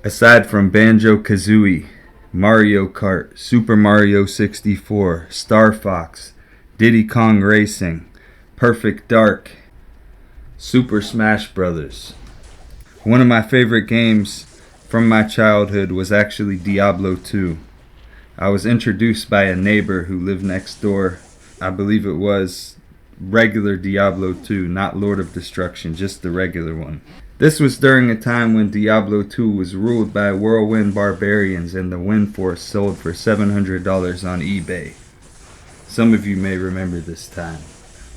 Aside from Banjo-Kazooie, Mario Kart, Super Mario 64, Star Fox, Diddy Kong Racing, Perfect Dark, Super Smash Bros. One of my favorite games from my childhood was actually Diablo 2. I was introduced by a neighbor who lived next door. I believe it was regular Diablo 2, not Lord of Destruction, just the regular one. This was during a time when Diablo 2 was ruled by whirlwind barbarians and the Wind Force sold for $700 on eBay. Some of you may remember this time.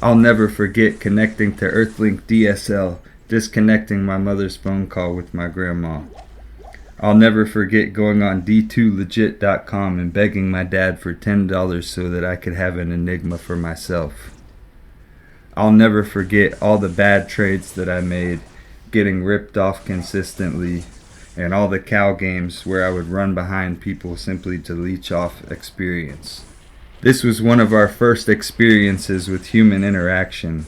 I'll never forget connecting to Earthlink DSL, disconnecting my mother's phone call with my grandma. I'll never forget going on d2legit.com and begging my dad for $10 so that I could have an Enigma for myself. I'll never forget all the bad trades that I made, getting ripped off consistently, and all the cow games where I would run behind people simply to leech off experience. This was one of our first experiences with human interaction,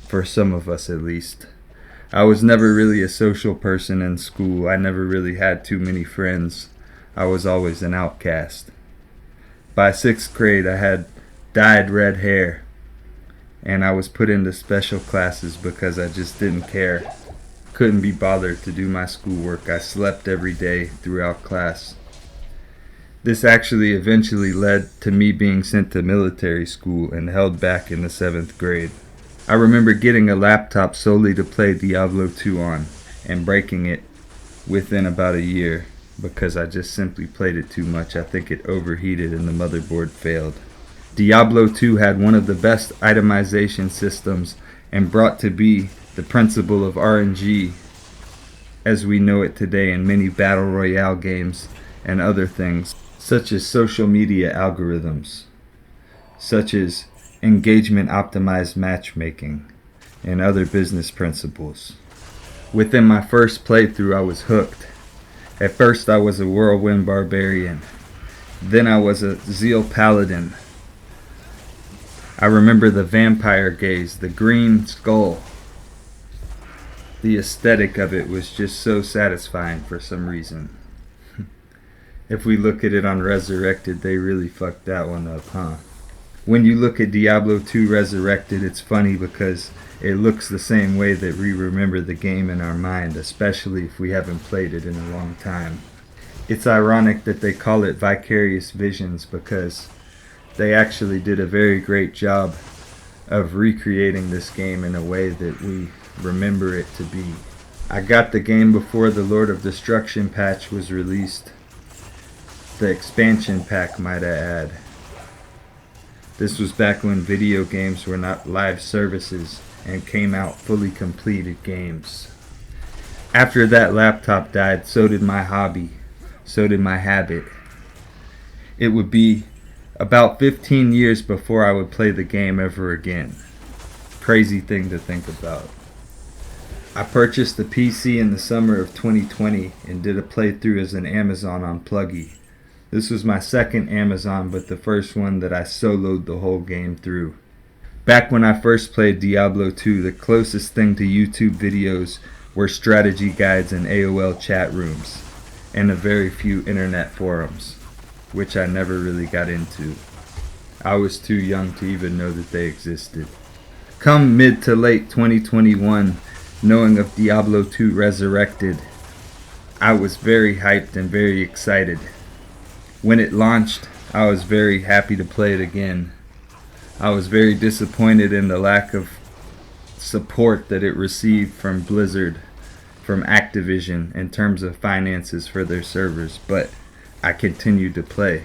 for some of us at least. I was never really a social person in school. I never really had too many friends. I was always an outcast. By 6th grade, I had dyed red hair, and I was put into special classes because I just didn't care. Couldn't be bothered to do my schoolwork. I slept every day throughout class. This actually eventually led to me being sent to military school and held back in the 7th grade. I remember getting a laptop solely to play Diablo 2 on and breaking it within about a year because I just simply played it too much. I think it overheated and the motherboard failed. Diablo 2 had one of the best itemization systems and brought to be the principle of RNG as we know it today in many battle royale games and other things, such as social media algorithms, such as engagement optimized matchmaking, and other business principles. Within my first playthrough, I was hooked. At first I was a whirlwind barbarian, then I was a zeal paladin. I remember the vampire gaze, the green skull. The aesthetic of it was just so satisfying for some reason. If we look at it on Resurrected, they really fucked that one up, huh? When you look at Diablo 2 Resurrected, it's funny because it looks the same way that we remember the game in our mind, especially if we haven't played it in a long time. It's ironic that they call it Vicarious Visions because they actually did a very great job of recreating this game in a way that we remember it to be. I got the game before the Lord of Destruction patch was released. The expansion pack, might I add. This was back when video games were not live services and came out fully completed games. After that laptop died, so did my hobby, so did my habit. It would be about 15 years before I would play the game ever again. Crazy thing to think about. I purchased the PC in the summer of 2020 and did a playthrough as an Amazon Unpluggy. This was my second Amazon, but the first one that I soloed the whole game through. Back when I first played Diablo 2, the closest thing to YouTube videos were strategy guides and AOL chat rooms, and a very few internet forums, which I never really got into. I was too young to even know that they existed. Come mid to late 2021, knowing of Diablo 2 Resurrected, I was very hyped and very excited. When it launched, I was very happy to play it again. I was very disappointed in the lack of support that it received from Blizzard, from Activision, in terms of finances for their servers, but I continued to play.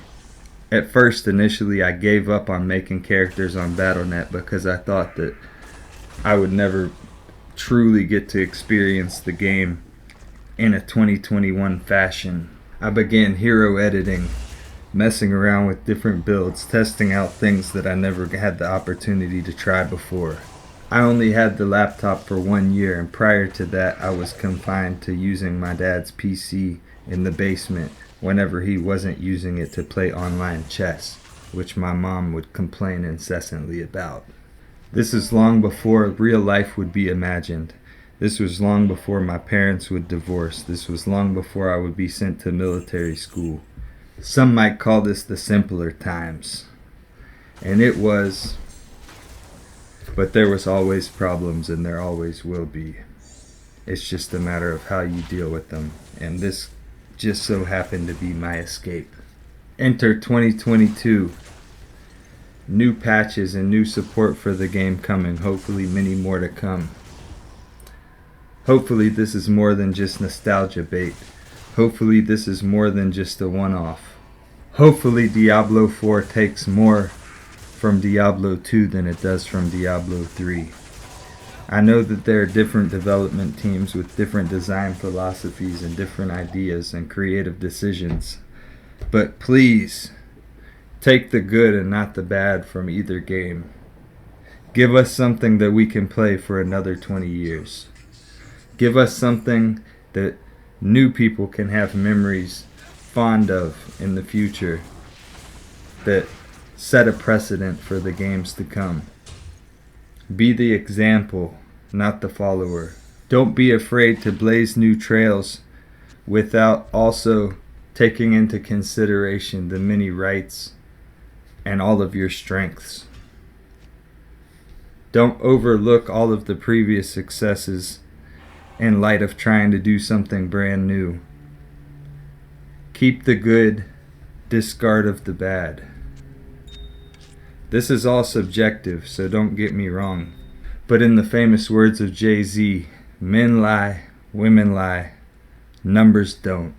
At first, initially, I gave up on making characters on Battle.net because I thought that I would never truly get to experience the game in a 2021 fashion. I began hero editing, messing around with different builds, testing out things that I never had the opportunity to try before. I only had the laptop for 1 year, and prior to that I was confined to using my dad's PC in the basement whenever he wasn't using it to play online chess, which my mom would complain incessantly about. This is long before real life would be imagined. This was long before my parents would divorce. This was long before I would be sent to military school. Some might call this the simpler times. And it was. But there was always problems, and there always will be. It's just a matter of how you deal with them. And this just so happened to be my escape. Enter 2022. New patches and new support for the game coming. Hopefully many more to come. Hopefully this is more than just nostalgia bait. Hopefully this is more than just a one-off. Hopefully Diablo 4 takes more from Diablo 2 than it does from Diablo 3. I know that there are different development teams with different design philosophies and different ideas and creative decisions. But please, take the good and not the bad from either game. Give us something that we can play for another 20 years. Give us something that new people can have memories fond of in the future that set a precedent for the games to come. Be the example, not the follower. Don't be afraid to blaze new trails without also taking into consideration the many rights and all of your strengths. Don't overlook all of the previous successes in light of trying to do something brand new. Keep the good, discard of the bad. This is all subjective, so don't get me wrong. But in the famous words of Jay-Z, men lie, women lie, numbers don't.